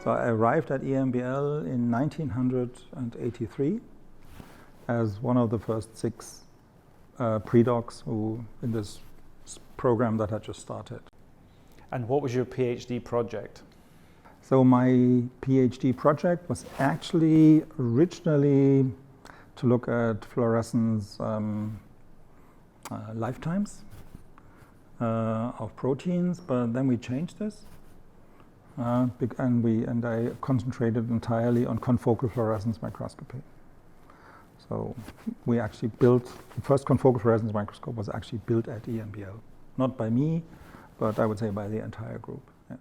So I arrived at EMBL in 1983 as one of the first 6 predocs who in this program that had just started. And what was your PhD project? So my PhD project was actually originally to look at fluorescence lifetimes of proteins, but then we changed this, and I concentrated entirely on confocal fluorescence microscopy. So we actually built the first confocal fluorescence microscope was actually built at EMBL, not by me, but I would say by the entire group. Yeah.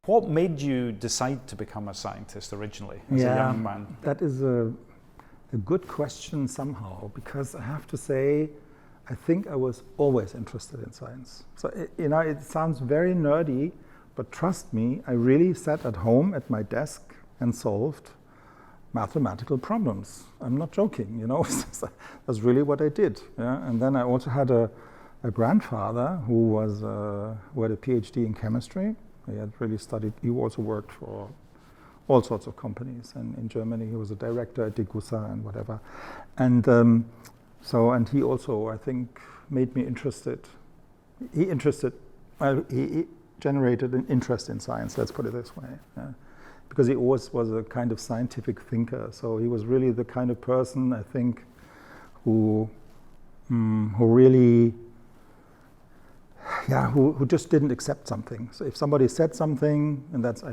What made you decide to become a scientist originally as a young man? That is a good question somehow, because I have to say, I think I was always interested in science. So it sounds very nerdy, but trust me, I really sat at home at my desk and solved mathematical problems. I'm not joking, That's really what I did. Yeah? And then I also had a grandfather who had a PhD in chemistry. He had really studied. He also worked for all sorts of companies, and in Germany he was a director at Degussa and whatever. And and he also, I think, made me interested. He generated an interest in science. Let's put it this way. Yeah? Because he always was a kind of scientific thinker. So he was really the kind of person, I think, who really, who just didn't accept something. So if somebody said something, and that's,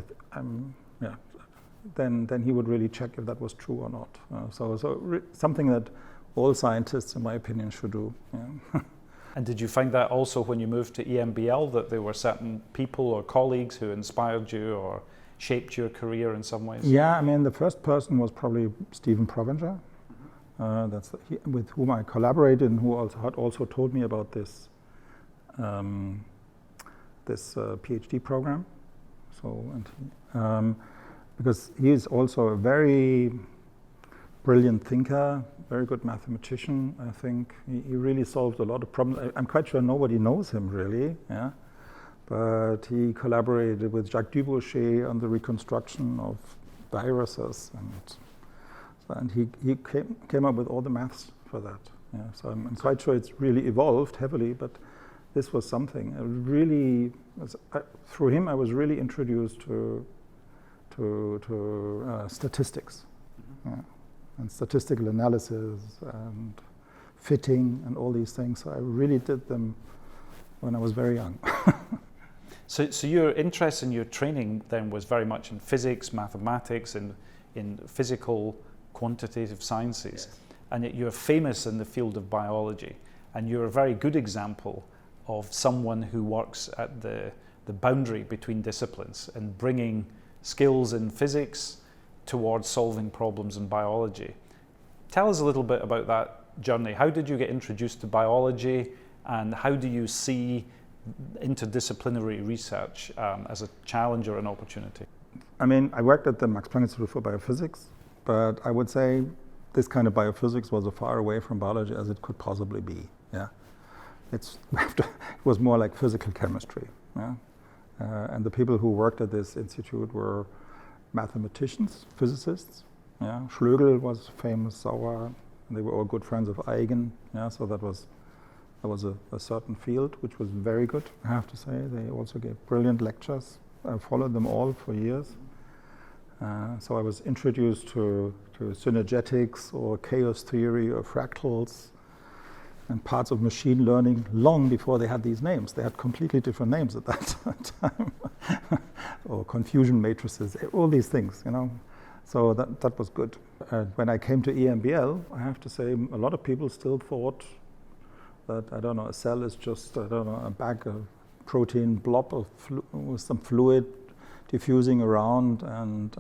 then he would really check if that was true or not. Something that all scientists, in my opinion, should do. Yeah. And did you find that also when you moved to EMBL, that there were certain people or colleagues who inspired you or shaped your career in some ways? Yeah, I mean, the first person was probably Stephen Provenger, with whom I collaborated and who had also told me about this PhD program. Because he is also a very brilliant thinker, very good mathematician, I think. He really solved a lot of problems. I'm quite sure nobody knows him really, yeah. But he collaborated with Jacques Dubochet on the reconstruction of viruses, and he came up with all the maths for that. Yeah. So I'm quite sure it's really evolved heavily, but this was something. Through him, I was really introduced to statistics, yeah, and statistical analysis and fitting and all these things. So I really did them when I was very young. So your interest in your training then was very much in physics, mathematics, and in physical quantitative sciences. Yes. And yet you're famous in the field of biology, and you're a very good example of someone who works at the boundary between disciplines and bringing skills in physics towards solving problems in biology. Tell us a little bit about that journey. How did you get introduced to biology, and how do you see interdisciplinary research as a challenge or an opportunity? I mean, I worked at the Max Planck Institute for Biophysics, but I would say this kind of biophysics was as far away from biology as it could possibly be. Yeah, it was more like physical chemistry. Yeah? And the people who worked at this institute were mathematicians, physicists. Yeah, Schlögl was famous, Sauer, and they were all good friends of Eigen. Yeah, so that was a certain field which was very good, I have to say. They also gave brilliant lectures. I followed them all for years. So I was introduced to synergetics or chaos theory or fractals and parts of machine learning long before they had these names. They had completely different names at that time. Or confusion matrices, all these things, So that was good. When I came to EMBL, I have to say a lot of people still thought that, a cell is just, a bag of protein blob with some fluid diffusing around, and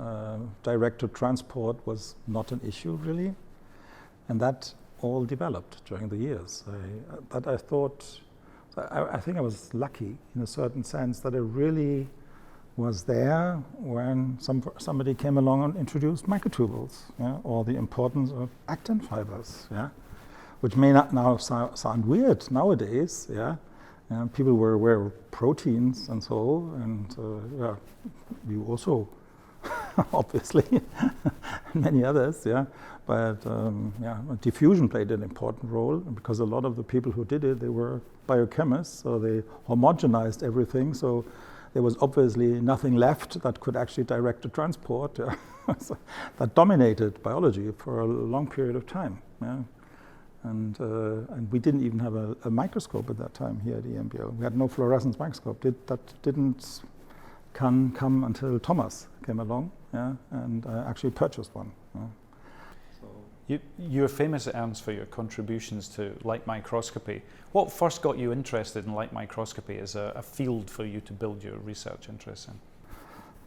directed transport was not an issue really. And that all developed during the years. I think I was lucky in a certain sense that I really was there when somebody came along and introduced microtubules, yeah, or the importance of actin fibers, yeah, which may not now sound weird nowadays, yeah. People were aware of proteins and so, and we also obviously, many others, yeah. But diffusion played an important role because a lot of the people who did it, they were biochemists, so they homogenized everything. So there was obviously nothing left that could actually direct the transport. Yeah. So that dominated biology for a long period of time. Yeah. And we didn't even have a microscope at that time here at EMBL. We had no fluorescence microscope. That didn't come until Thomas came along, yeah, and actually purchased one. Yeah. You're famous at Ernst for your contributions to light microscopy. What first got you interested in light microscopy as a field for you to build your research interests in?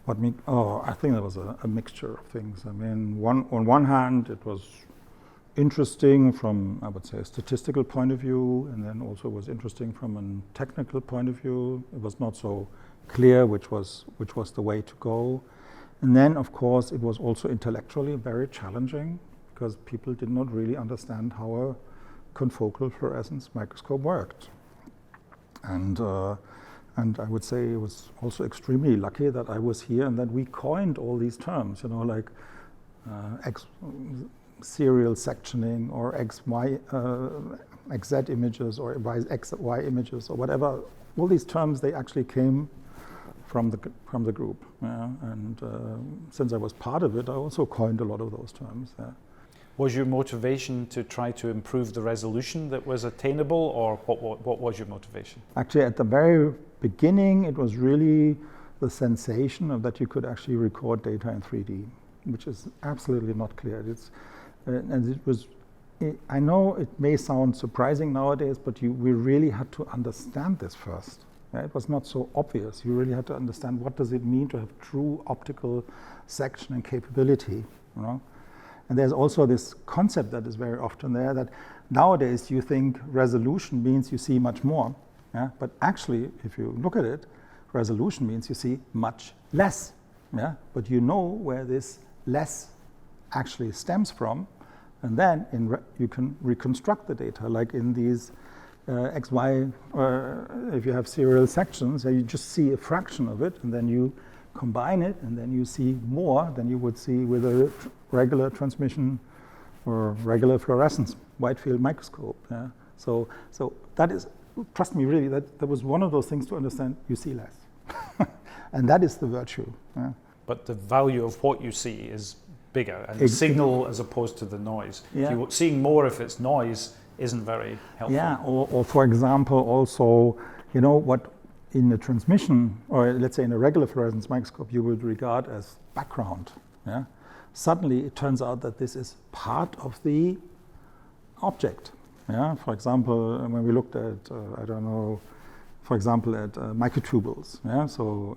I think there was a mixture of things. I mean, on one hand, it was interesting from, I would say, a statistical point of view, and then also was interesting from a technical point of view. It was not so clear which was the way to go. And then, of course, it was also intellectually very challenging, because people did not really understand how a confocal fluorescence microscope worked. And I would say it was also extremely lucky that I was here and that we coined all these terms, you know, like serial sectioning or XZ images or XY images or whatever. All these terms, they actually came from the group. Yeah? And since I was part of it, I also coined a lot of those terms. Yeah. Was your motivation to try to improve the resolution that was attainable, or what was your motivation? Actually, at the very beginning, it was really the sensation of that you could actually record data in 3D, which is absolutely not clear. I know it may sound surprising nowadays, but we really had to understand this first. Yeah, it was not so obvious. You really had to understand what does it mean to have true optical sectioning capability, you know? And there's also this concept that is very often there that nowadays you think resolution means you see much more. Yeah? But actually, if you look at it, resolution means you see much less. Yeah? But you know where this less actually stems from. And then you can reconstruct the data, like in these XY, if you have serial sections, you just see a fraction of it, and then you combine it, and then you see more than you would see with a regular transmission or regular fluorescence wide field microscope. Yeah? So that is, trust me, really, that was one of those things to understand. You see less, and that is the virtue. Yeah? But the value of what you see is bigger, and the signal as opposed to the noise. Yeah. Seeing more if it's noise isn't very helpful. Yeah, or for example, also, you know, what in the transmission, or let's say in a regular fluorescence microscope, you would regard as background. Yeah? Suddenly, it turns out that this is part of the object. Yeah? For example, when we looked at, for example, at microtubules. Yeah? So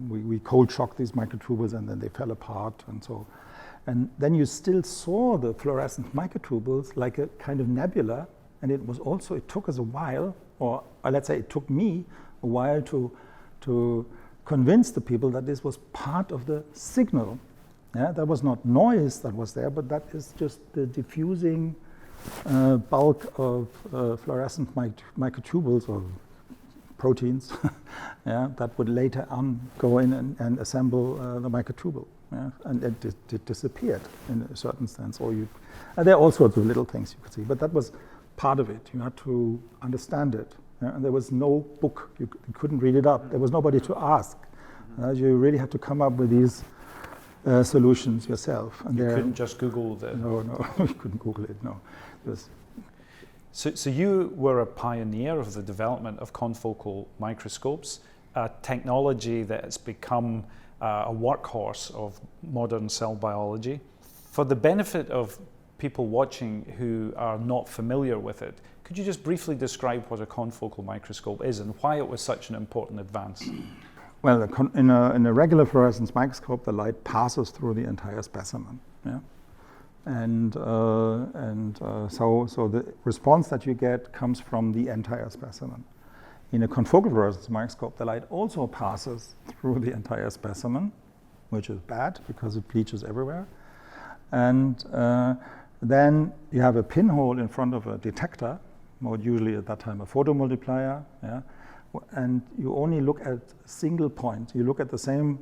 we cold shocked these microtubules, and then they fell apart, and so. And then you still saw the fluorescent microtubules like a kind of nebula, and it took us a while, or let's say it took me a while to convince the people that this was part of the signal. Yeah, that was not noise that was there, but that is just the diffusing bulk of fluorescent microtubules or proteins yeah, that would later on go in and assemble the microtubule. Yeah, and it disappeared in a certain sense. Or there are all sorts of little things you could see, but that was part of it. You had to understand it. Yeah? And there was no book. You couldn't read it up. There was nobody to ask. You really had to come up with these solutions yourself. And you couldn't just Google the... No, you couldn't Google it, no. So you were a pioneer of the development of confocal microscopes, a technology that has become a workhorse of modern cell biology. For the benefit of people watching who are not familiar with it, could you just briefly describe what a confocal microscope is and why it was such an important advance? Well, in a regular fluorescence microscope, the light passes through the entire specimen. Yeah? And so the response that you get comes from the entire specimen. In a confocal fluorescence microscope, the light also passes through the entire specimen, which is bad because it bleaches everywhere. And then you have a pinhole in front of a detector, or usually at that time a photomultiplier, yeah? And you only look at single point. You look at the same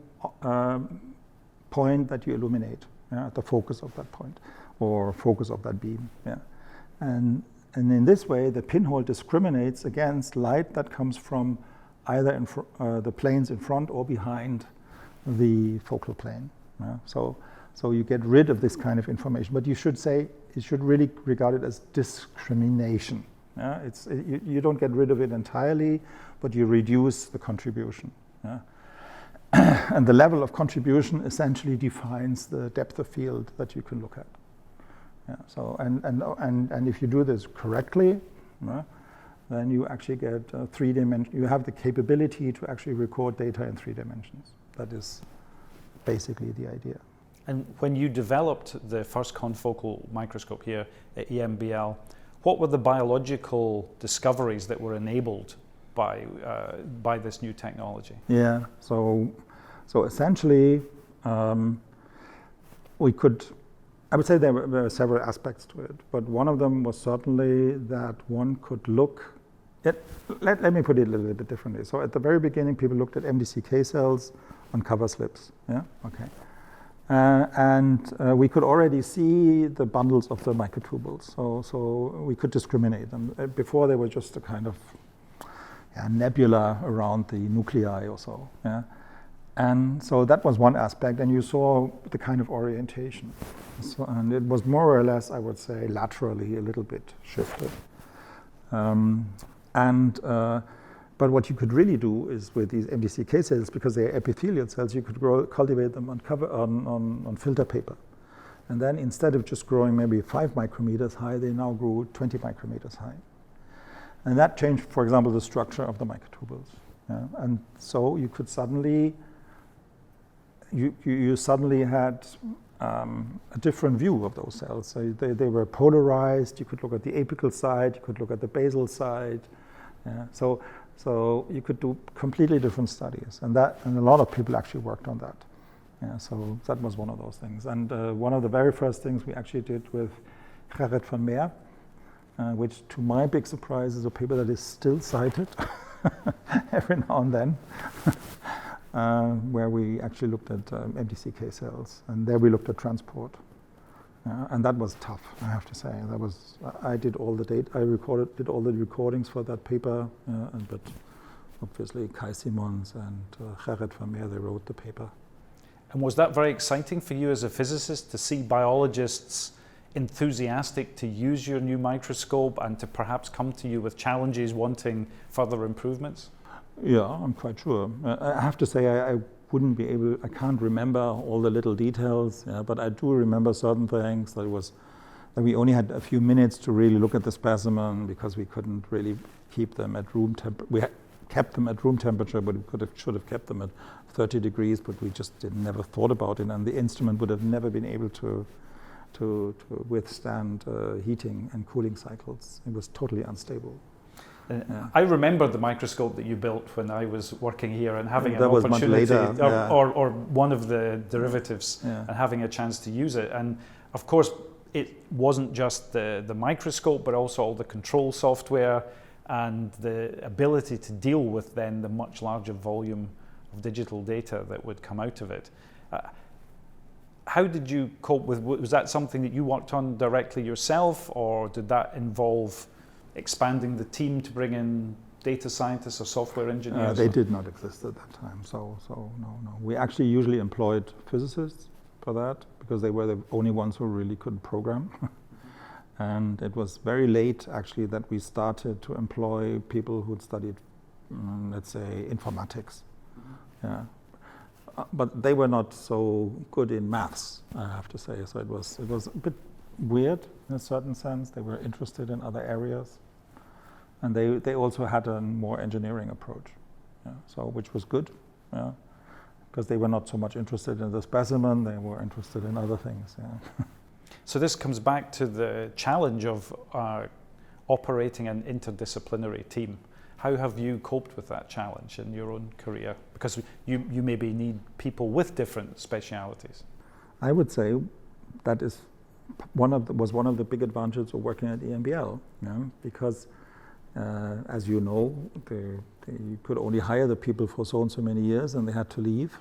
point that you illuminate, at the focus of that point, or focus of that beam. And in this way, the pinhole discriminates against light that comes from either the planes in front or behind the focal plane. So you get rid of this kind of information, but you should really regard it as discrimination. You don't get rid of it entirely, but you reduce the contribution. And the level of contribution essentially defines the depth of field that you can look at. So and if you do this correctly, then you actually get you have the capability to actually record data in 3 dimensions. That is basically the idea. And when you developed the first confocal microscope here at EMBL, what were the biological discoveries that were enabled by this new technology? Yeah, so essentially we could, I would say there were several aspects to it, but one of them was certainly that one could look at, let me put it a little bit differently. So at the very beginning, people looked at MDCK cells on cover slips, and we could already see the bundles of the microtubules, so we could discriminate them. Before they were just a kind of nebula around the nuclei or so. And so that was one aspect, and you saw the kind of orientation. And it was more or less, I would say, laterally a little bit shifted. But what you could really do is with these MDCK cells, because they're epithelial cells, you could cultivate them on filter paper. And then instead of just growing maybe 5 micrometers high, they now grew 20 micrometers high. And that changed, for example, the structure of the microtubules. And so you could suddenly, you suddenly had a different view of those cells. So they were polarized. You could look at the apical side, you could look at the basal side. So you could do completely different studies, and a lot of people actually worked on that. So that was one of those things. And one of the very first things we actually did with Gerrit van Meer, which to my big surprise is a paper that is still cited every now and then, where we actually looked at MDCK cells, and there we looked at transport. And that was tough, I have to say. I did all the data, did all the recordings for that paper, but obviously Kai Simons and Gerrit van Meer, they wrote the paper. And was that very exciting for you as a physicist to see biologists enthusiastic to use your new microscope and to perhaps come to you with challenges wanting further improvements? Yeah, I'm quite sure. I have to say I wouldn't be able, I can't remember all the little details, but I do remember certain things. That we only had a few minutes to really look at the specimen because we couldn't really keep them at room temperature. We kept them at room temperature, but we should have kept them at 30 degrees, but we just never thought about it, and the instrument would have never been able to withstand heating and cooling cycles. It was totally unstable. I remember the microscope that you built when I was working here and having an that was opportunity, much later, or one of the derivatives, and having a chance to use it. And of course, it wasn't just the microscope, but also all the control software and the ability to deal with then the much larger volume of digital data that would come out of it. How did you cope with, was that something that you worked on directly yourself, or did that involve expanding the team to bring in data scientists or software engineers? They did not exist at that time, so no. We actually usually employed physicists for that because they were the only ones who really could program. And it was very late actually that we started to employ people who'd studied, let's say, informatics. But they were not so good in maths, I have to say. So it was a bit weird in a certain sense. They were interested in other areas. And they also had a more engineering approach, so which was good, because they were not so much interested in the specimen, they were interested in other things. So this comes back to the challenge of operating an interdisciplinary team. How have you coped with that challenge in your own career? Because you maybe need people with different specialities. I would say that is one of the big advantages of working at EMBL, because as you know, you could only hire the people for so and so many years, and they had to leave.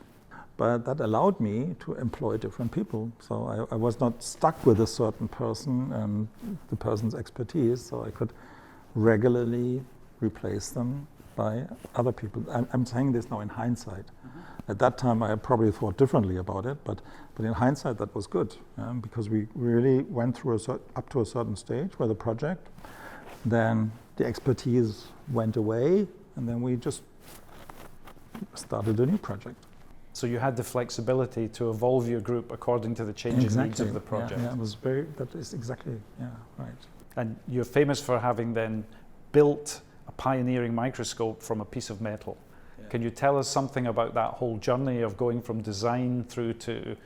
but that allowed me to employ different people. So I was not stuck with a certain person and the person's expertise, so I could regularly replace them by other people. I'm saying this now in hindsight. At that time, I probably thought differently about it, but in hindsight, that was good, because we really went through up to a certain stage where the project, then the expertise went away, and then we just started a new project. So you had the flexibility to evolve your group according to the changing needs of the project. Yeah, that is exactly, right. And you're famous for having then built a pioneering microscope from a piece of metal. Yeah. Can you tell us something about that whole journey of going from design through to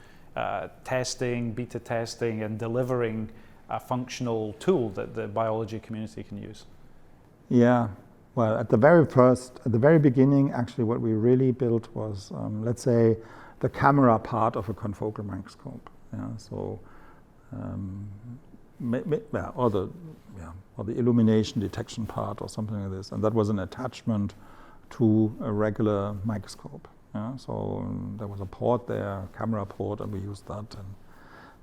testing, beta testing, and delivering a functional tool that the biology community can use? Yeah, well, at the very beginning, actually, what we really built was, let's say, the camera part of a confocal microscope. Yeah, so, or the illumination detection part, or something like this, and that was an attachment to a regular microscope. Yeah, so there was a port there, a camera port, and we used that.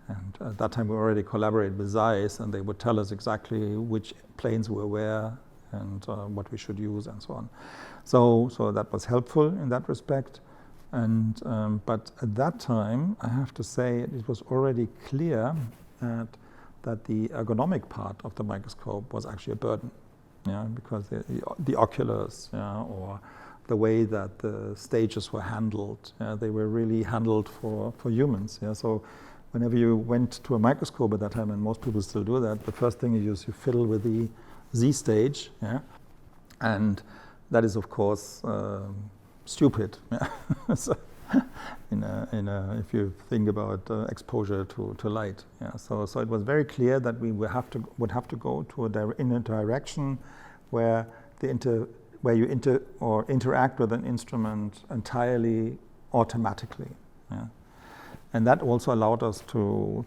And at that time, we already collaborated with Zeiss, and they would tell us exactly which planes were where and what we should use, and so on. So that was helpful in that respect. And but at that time, I have to say, it was already clear that the ergonomic part of the microscope was actually a burden, because the oculars, or the way that the stages were handled, they were really handled for humans. So whenever you went to a microscope at that time, and most people still do that, the first thing you fiddle with the Z stage, and that is of course stupid. So if you think about exposure to light, so it was very clear that we would have to go in a direction where you interact with an instrument entirely automatically. And that also allowed us to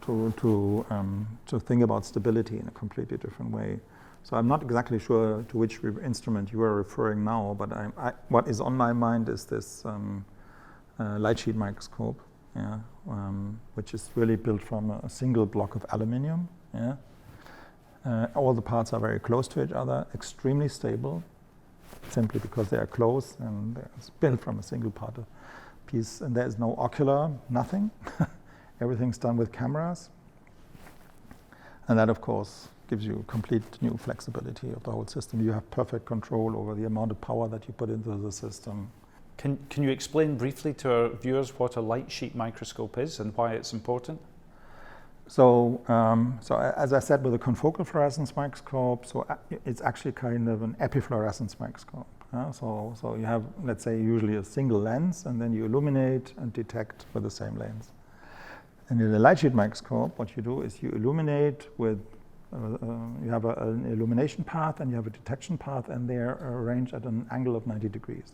think about stability in a completely different way. So I'm not exactly sure to which instrument you are referring now, but what is on my mind is this light sheet microscope, which is really built from a single block of aluminium. All the parts are very close to each other, extremely stable, simply because they are close, and it's built from a single part of piece, and there is no ocular, nothing. Everything's done with cameras, and that of course gives you complete new flexibility of the whole system. You have perfect control over the amount of power that you put into the system. Can you explain briefly to our viewers what a light sheet microscope is and why it's important? So as I said, with a confocal fluorescence microscope, so it's actually kind of an epifluorescence microscope. So you have, let's say, usually a single lens, and then you illuminate and detect with the same lens. And in a light sheet microscope, what you do is you illuminate with, you have an illumination path and you have a detection path, and they are arranged at an angle of 90 degrees.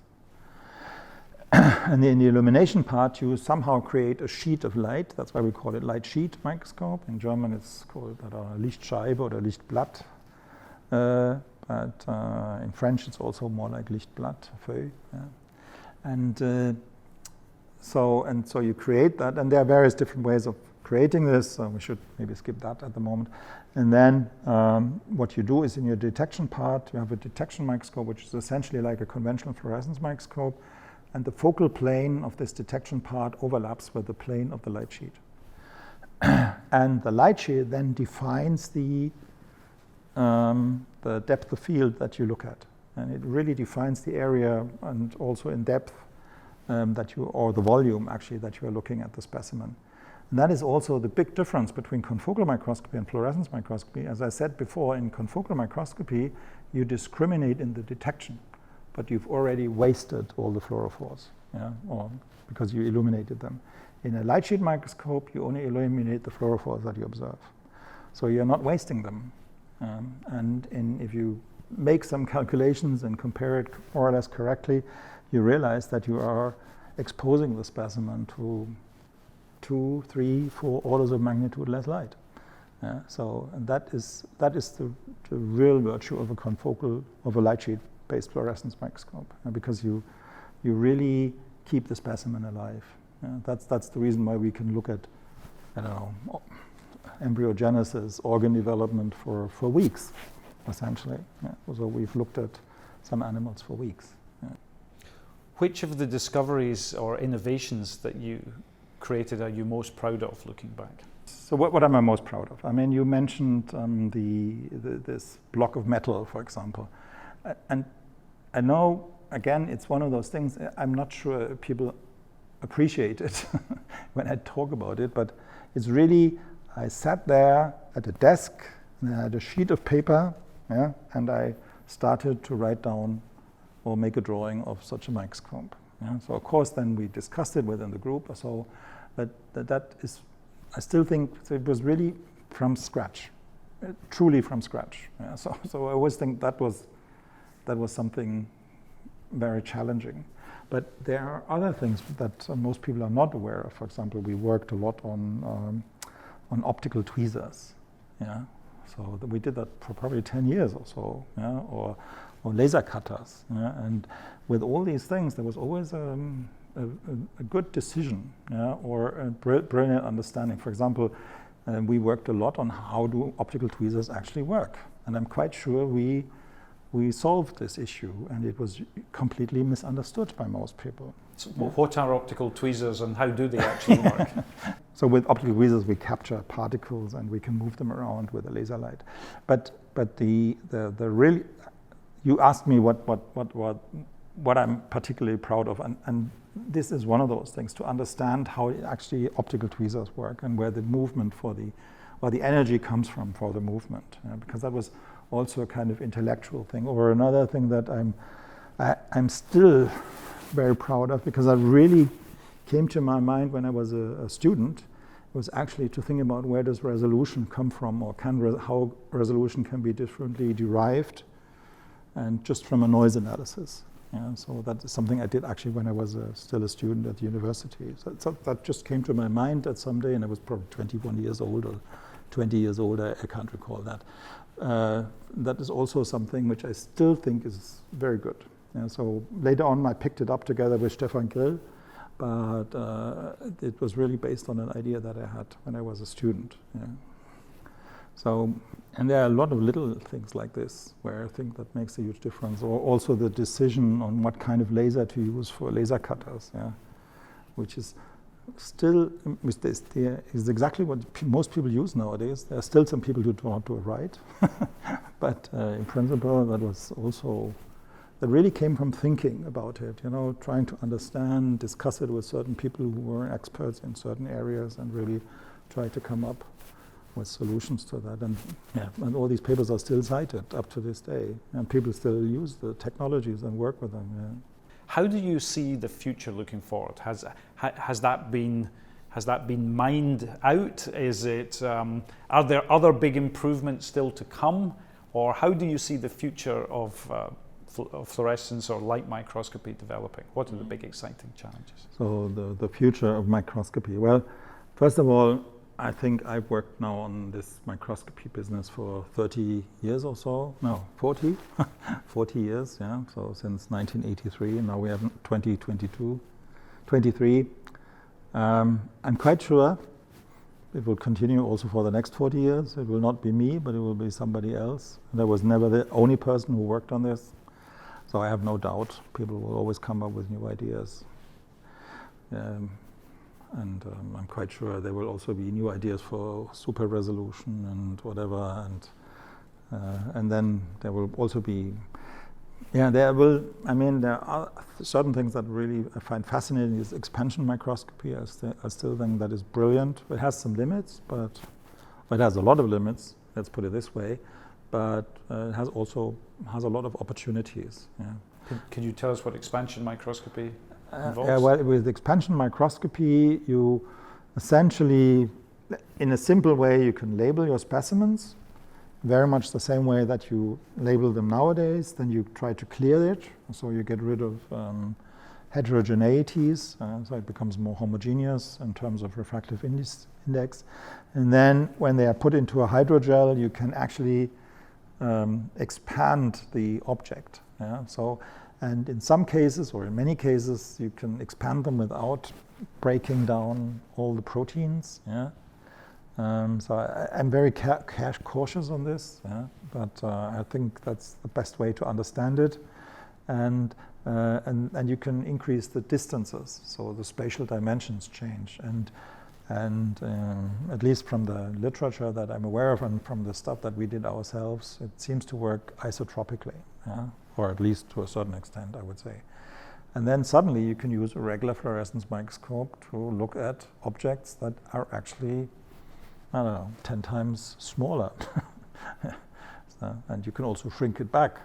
And in the illumination part, you somehow create a sheet of light. That's why we call it light sheet microscope. In German, it's called Lichtscheibe or Lichtblatt. But in French, it's also more like Lichtblatt, feuille. And so you create that, and there are various different ways of creating this. So we should maybe skip that at the moment. And then what you do is in your detection part, you have a detection microscope, which is essentially like a conventional fluorescence microscope. And the focal plane of this detection part overlaps with the plane of the light sheet. And the light sheet then defines the depth of field that you look at. And it really defines the area and also in depth or the volume actually that you are looking at the specimen. And that is also the big difference between confocal microscopy and fluorescence microscopy. As I said before, in confocal microscopy, you discriminate in the detection, but you've already wasted all the fluorophores, or because you illuminated them. In a light sheet microscope, you only illuminate the fluorophores that you observe. So you're not wasting them. And if you make some calculations and compare it more or less correctly, you realize that you are exposing the specimen to 2, 3, 4 orders of magnitude less light. So that is the real virtue of a light sheet-based fluorescence microscope, because you really keep the specimen alive. That's the reason why we can look at, I don't know, embryogenesis, organ development for weeks, essentially. Yeah. So we've looked at some animals for weeks. Yeah. Which of the discoveries or innovations that you created are you most proud of looking back? So what am I most proud of? I mean, you mentioned this block of metal, for example. And I know, again, it's one of those things, I'm not sure people appreciate it when I talk about it, but it's really, I sat there at a desk, and I had a sheet of paper, yeah, and I started to write down or make a drawing of such a microscope. Yeah. So of course then we discussed it within the group, so that is, I still think it was really from scratch, truly from scratch. Yeah. So I always think that was something very challenging. But there are other things that most people are not aware of. For example, we worked a lot on optical tweezers. Yeah. So we did that for probably 10 years or so. Yeah. Or laser cutters. Yeah. And with all these things, there was always a good decision, yeah, or a brilliant understanding. For example, we worked a lot on how do optical tweezers actually work. And I'm quite sure we solved this issue, and it was completely misunderstood by most people. So what are optical tweezers and how do they actually work? So with optical tweezers, we capture particles and we can move them around with a laser light. But the really, you asked me what I'm particularly proud of, and this is one of those things, to understand how actually optical tweezers work and where the movement where the energy comes from for the movement, because that was also a kind of intellectual thing. Or another thing that I'm still very proud of, because that really came to my mind when I was a student, was actually to think about where does resolution come from, or how resolution can be differently derived, and just from a noise analysis. Yeah, so that is something I did actually when I was still a student at university. So that just came to my mind at some day, and I was probably 21 years old or 20 years old, I can't recall that. That is also something which I still think is very good. Yeah, so later on I picked it up together with Stefan Grill, but it was really based on an idea that I had when I was a student. Yeah. So, and there are a lot of little things like this where I think that makes a huge difference. Or also the decision on what kind of laser to use for laser cutters, yeah, which is still is exactly what most people use nowadays. There are still some people who don't want to write, but in principle, that was also, that really came from thinking about it, you know, trying to understand, discuss it with certain people who were experts in certain areas, and really try to come up with solutions to that. And yeah, and all these papers are still cited up to this day, and people still use the technologies and work with them. Yeah. How do you see the future looking forward? Has that been mined out? Is it are there other big improvements still to come, or how do you see the future of fluorescence or light microscopy developing? What are the big exciting challenges? So the future of microscopy. Well, first of all, I think I've worked now on this microscopy business for 30 years or so. No, 40. 40 years, yeah. So since 1983, and now we have 2022, 23. I'm quite sure it will continue also for the next 40 years. It will not be me, but it will be somebody else. And I was never the only person who worked on this. So I have no doubt people will always come up with new ideas. And I'm quite sure there will also be new ideas for super resolution and whatever, and then there will also be, yeah, there are certain things that really I find fascinating. Is expansion microscopy. I still think that is brilliant. It has some limits, but it has a lot of limits, let's put it this way, but it has a lot of opportunities. Yeah. Can you tell us what expansion microscopy involves? Yeah, well, with expansion microscopy, you essentially, in a simple way, you can label your specimens, very much the same way that you label them nowadays. Then you try to clear it, so you get rid of heterogeneities, so it becomes more homogeneous in terms of refractive index. And then when they are put into a hydrogel, you can actually expand the object. Yeah? So And in some cases, or in many cases, you can expand them without breaking down all the proteins. Yeah. So I'm very cautious on this, yeah? But I think that's the best way to understand it. And you can increase the distances, so the spatial dimensions change. And at least from the literature that I'm aware of and from the stuff that we did ourselves, it seems to work isotropically, yeah? Or at least to a certain extent, I would say. And then suddenly you can use a regular fluorescence microscope to look at objects that are actually, I don't know, 10 times smaller. So, and you can also shrink it back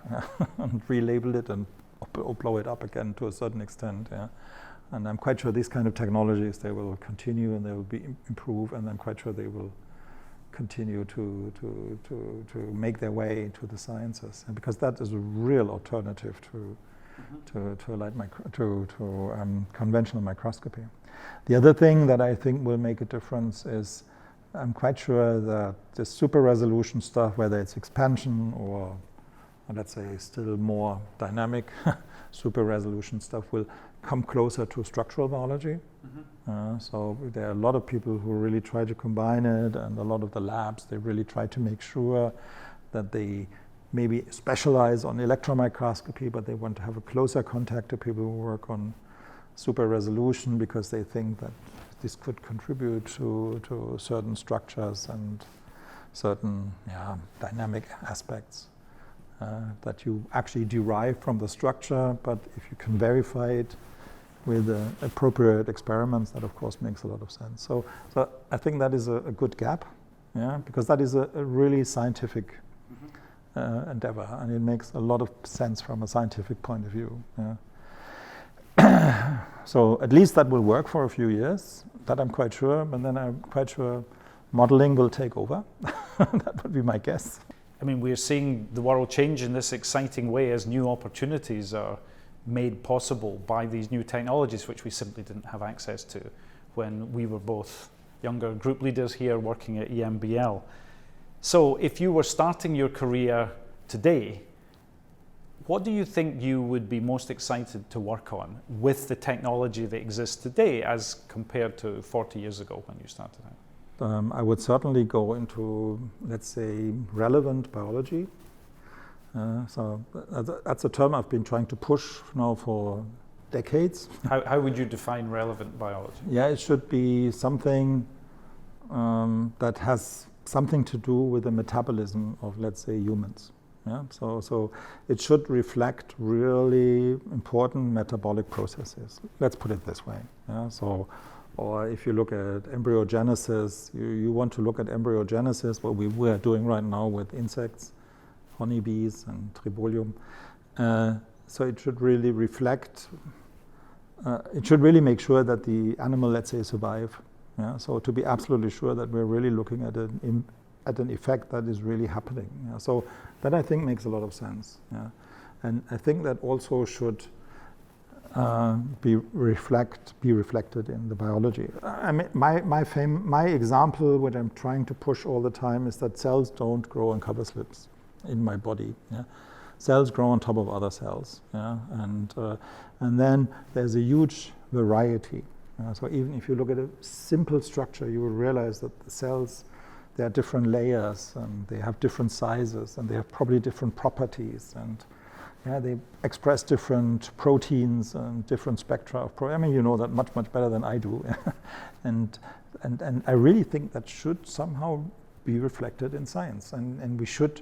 and relabel it and blow it up again to a certain extent. Yeah? And I'm quite sure these kind of technologies, they will continue and they will be improve, and I'm quite sure they will continue to make their way into the sciences, and because that is a real alternative to conventional microscopy. The other thing that I think will make a difference is I'm quite sure that the super resolution stuff, whether it's expansion or let's say still more dynamic super resolution stuff, will come closer to structural biology. So there are a lot of people who really try to combine it, and a lot of the labs, they really try to make sure that they maybe specialize on electron microscopy, but they want to have a closer contact to people who work on super resolution because they think that this could contribute to certain structures and certain dynamic aspects that you actually derive from the structure, but if you can verify it with appropriate experiments, that of course makes a lot of sense. So I think that is a good gap, yeah, because that is a really scientific endeavor, and it makes a lot of sense from a scientific point of view. Yeah. So at least that will work for a few years, that I'm quite sure, but then I'm quite sure modeling will take over. That would be my guess. I mean, we're seeing the world change in this exciting way as new opportunities are made possible by these new technologies, which we simply didn't have access to when we were both younger group leaders here working at EMBL. So if you were starting your career today, what do you think you would be most excited to work on with the technology that exists today as compared to 40 years ago when you started out? I would certainly go into, let's say, relevant biology. So that's a term I've been trying to push now for decades. How would you define relevant biology? Yeah, it should be something that has something to do with the metabolism of, let's say, humans. Yeah, so it should reflect really important metabolic processes. Let's put it this way. Yeah, so, or if you look at embryogenesis, you want to look at embryogenesis, what we are doing right now with insects, honeybees and tribolium. So it should really reflect. It should really make sure that the animal, let's say, survive. Yeah, so to be absolutely sure that we're really looking at an effect that is really happening. Yeah, so that I think makes a lot of sense. Yeah, and I think that also should be reflected in the biology. I mean, my example, what I'm trying to push all the time, is that cells don't grow on cover slips in my body. Yeah, cells grow on top of other cells. Yeah, and then there's a huge variety. So even if you look at a simple structure, you will realize that the cells, there are different layers, and they have different sizes, and they have probably different properties, and they express different proteins and different spectra of I mean, you know that much better than I do. and I really think that should somehow be reflected in science, and we should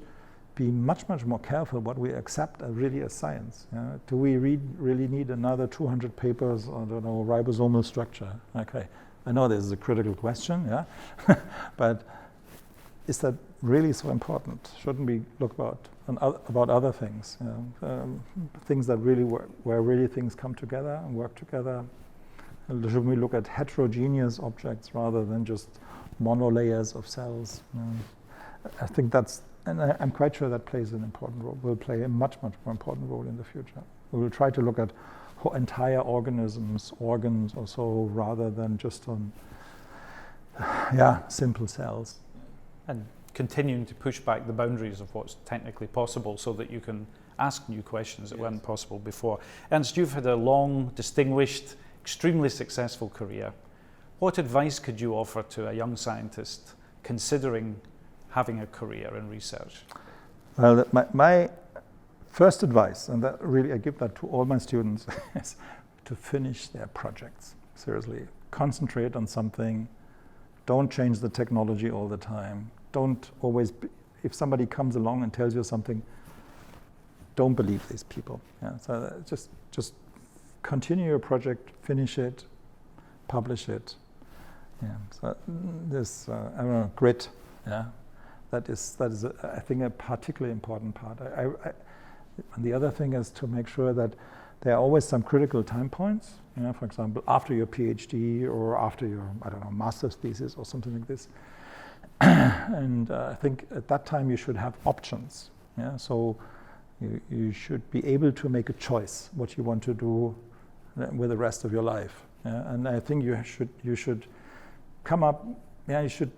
be much more careful what we accept really as science. Do we really need another 200 papers on, I don't know, ribosomal structure? Okay, I know this is a critical question, yeah, but is that really so important? Shouldn't we look about other things? Things that really work, where really things come together and work together? Should we look at heterogeneous objects rather than just monolayers of cells? I think that's, and I'm quite sure that plays an important role, will play a much more important role in the future. We will try to look at entire organisms, organs or so, rather than just on simple cells. And continuing to push back the boundaries of what's technically possible so that you can ask new questions that weren't possible before. Ernst, you've had a long, distinguished, extremely successful career. What advice could you offer to a young scientist considering having a career in research? Well, my first advice, and that really I give that to all my students, is to finish their projects. Seriously, concentrate on something. Don't change the technology all the time. Don't always, if somebody comes along and tells you something, don't believe these people. Yeah, so just continue your project, finish it, publish it. Yeah, so this I don't know, grit. Yeah, that is I think a particularly important part. And the other thing is to make sure that there are always some critical time points. You know, for example, after your PhD or after your, I don't know, master's thesis or something like this. And I think at that time you should have options. Yeah, so you should be able to make a choice what you want to do with the rest of your life. Yeah? And I think you should come up. Yeah, you should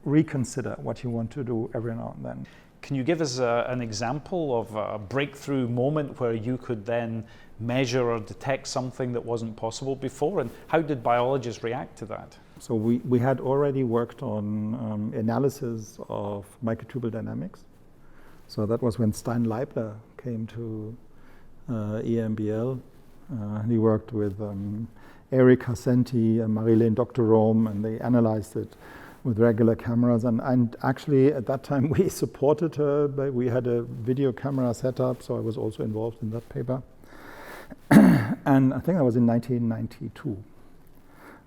reconsider what you want to do every now and then. Can you give us an example of a breakthrough moment where you could then measure or detect something that wasn't possible before, and how did biologists react to that? So we had already worked on analysis of microtubule dynamics. So that was when Stein Leibler came to EMBL. He worked with Eric Hassenti and Marilene Doctorome, and they analyzed it with regular cameras. And actually at that time we supported her, but we had a video camera set up, so I was also involved in that paper. And I think that was in 1992.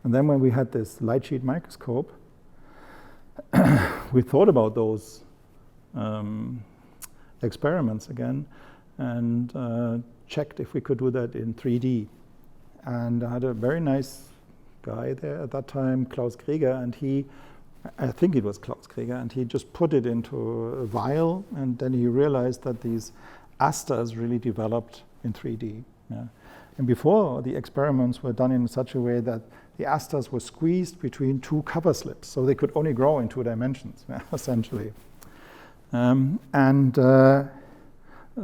And then when we had this light sheet microscope, we thought about those experiments again and checked if we could do that in 3D. And I had a very nice guy there at that time, Klaus Krieger, and I think it was Klaus Krieger, and he just put it into a vial, and then he realized that these asters really developed in 3D. Yeah. And before, the experiments were done in such a way that the asters were squeezed between two cover slips, so they could only grow in 2 dimensions, essentially. And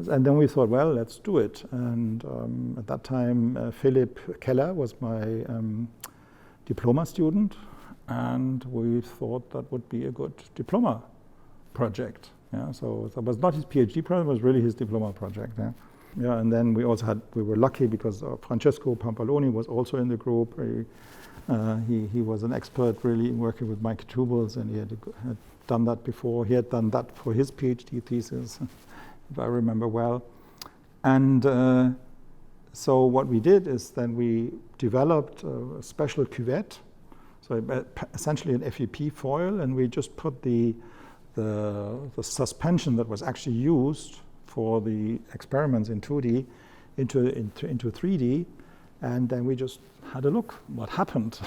then we thought, well, let's do it. And at that time, Philipp Keller was my diploma student, and we thought that would be a good diploma project. Yeah, so that was not his PhD project; it was really his diploma project. Yeah, yeah. And then we were lucky because Francesco Pampaloni was also in the group. He was an expert really in working with microtubules, and he had done that before. He had done that for his PhD thesis, if I remember well. And so what we did is then we developed a special cuvette, so essentially an FEP foil, and we just put the suspension that was actually used for the experiments in 2D into 3D, and then we just had a look what happened.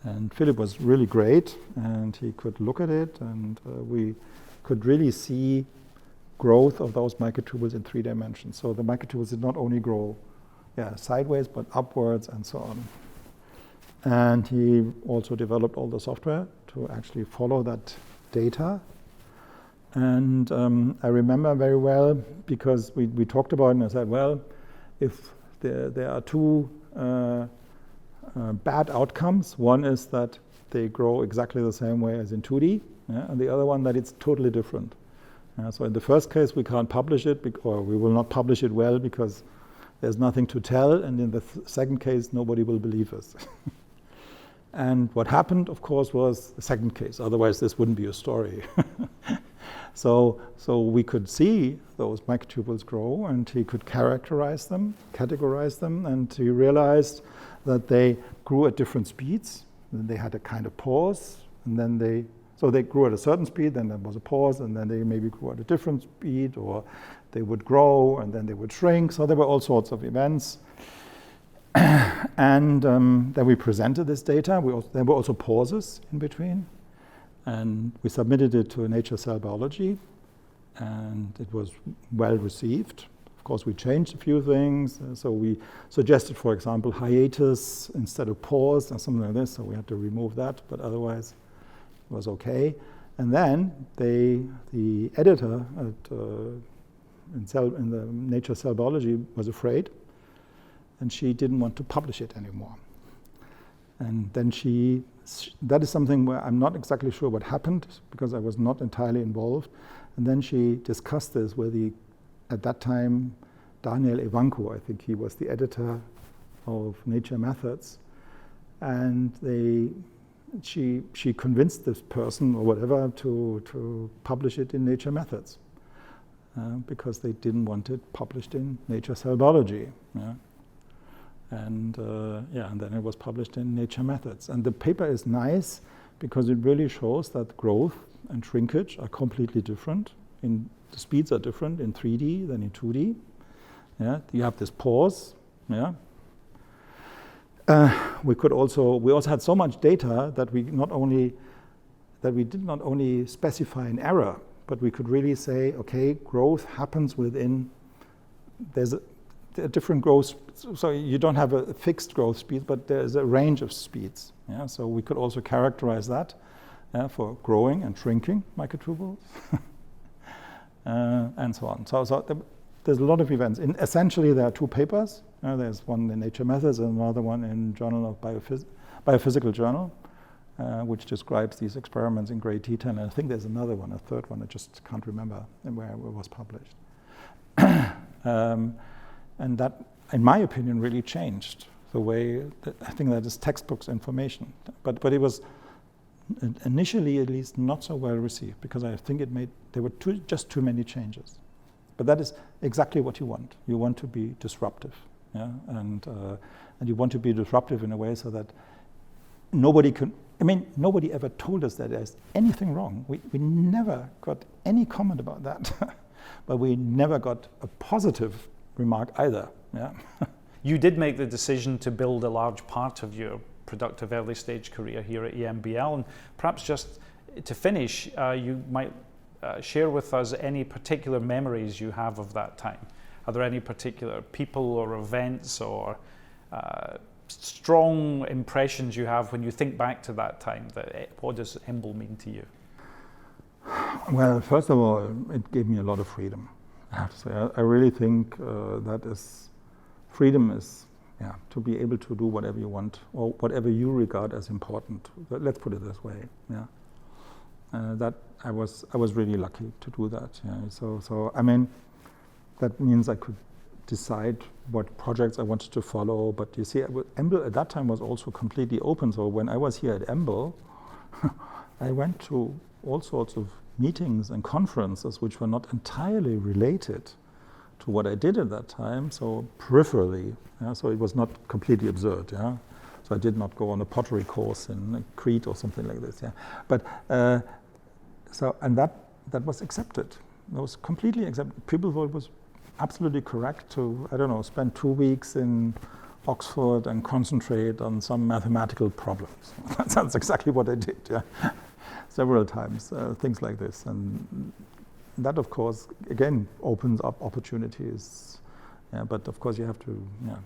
And Philip was really great, and he could look at it, and we could really see growth of those microtubules in 3 dimensions. So the microtubules did not only grow sideways, but upwards and so on. And he also developed all the software to actually follow that data. And I remember very well because we talked about it, and I said, well, if there are 2 bad outcomes, one is that they grow exactly the same way as in 2D, and the other one that it's totally different. So in the first case, we can't publish it, or we will not publish it well because there's nothing to tell, and in the second case, nobody will believe us. And what happened, of course, was the second case. Otherwise, this wouldn't be a story. So we could see those microtubules grow, and he could categorize them, and he realized that they grew at different speeds. Then they had a kind of pause, and then they grew at a certain speed, then there was a pause, and then they maybe grew at a different speed, or they would grow, and then they would shrink. So there were all sorts of events. And then we presented this data. There were also pauses in between. And we submitted it to Nature Cell Biology, and it was well received. Of course, we changed a few things. So we suggested, for example, hiatus instead of pause and something like this. So we had to remove that, but otherwise it was okay. And then the editor at in the Nature Cell Biology was afraid, and she didn't want to publish it anymore. And then that is something where I'm not exactly sure what happened, because I was not entirely involved. And then she discussed this with at that time, Daniel Evanko, I think he was the editor of Nature Methods. And she convinced this person or whatever to publish it in Nature Methods, because they didn't want it published in Nature Cell Biology. Yeah? And then it was published in Nature Methods. And the paper is nice because it really shows that growth and shrinkage are completely different. The speeds are different in 3D than in 2D. Yeah, you have this pause. Yeah. We also had so much data that we did not only specify an error, but we could really say, okay, growth happens within. There's a different growth, so you don't have a fixed growth speed, but there's a range of speeds. Yeah, so we could also characterize that for growing and shrinking microtubules, and so on. So there's a lot of events. Essentially, there are two papers. There's one in Nature Methods and another one in Journal of Biophysical Journal, which describes these experiments in great detail. And I think there's another one, a third one, I just can't remember where it was published. And that, in my opinion, really changed the way I think that is textbooks information. But it was initially, at least, not so well received, because I think there were just too many changes. But that is exactly what you want. You want to be disruptive, yeah, and you want to be disruptive in a way so that nobody ever told us that there's anything wrong. We never got any comment about that, but we never got a positive remark either. Yeah. You did make the decision to build a large part of your productive early stage career here at EMBL, and perhaps just to finish, you might share with us any particular memories you have of that time. Are there any particular people or events or strong impressions you have when you think back to that time? What does EMBL mean to you? Well, first of all, it gave me a lot of freedom, I have to say. I really think freedom is to be able to do whatever you want or whatever you regard as important. Let's put it this way. Yeah. That I was really lucky to do that. Yeah. So I mean, that means I could decide what projects I wanted to follow. But you see, EMBL at that time was also completely open. So when I was here at EMBL, I went to all sorts of meetings and conferences which were not entirely related to what I did at that time. So peripherally, so it was not completely absurd. Yeah. So I did not go on a pottery course in Crete or something like this. Yeah. But and that was accepted. It was completely accepted. People thought it was absolutely correct to, I don't know, spend 2 weeks in Oxford and concentrate on some mathematical problems. That's exactly what I did. Yeah. Several times, things like this, and that, of course, again opens up opportunities. Yeah, but of course, you have to. Yeah,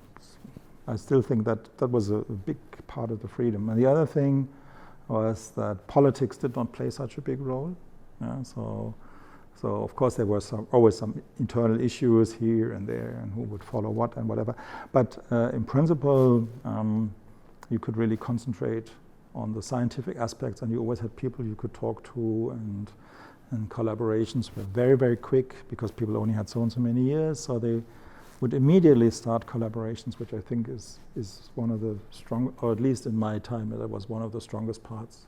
I still think that was a big part of the freedom. And the other thing was that politics did not play such a big role. Yeah, so of course there were always some internal issues here and there, and who would follow what and whatever. But in principle, you could really concentrate on the scientific aspects, and you always had people you could talk to, and collaborations were very, very quick because people only had so and so many years, so they would immediately start collaborations, which I think is one of the strong, or at least in my time, that was one of the strongest parts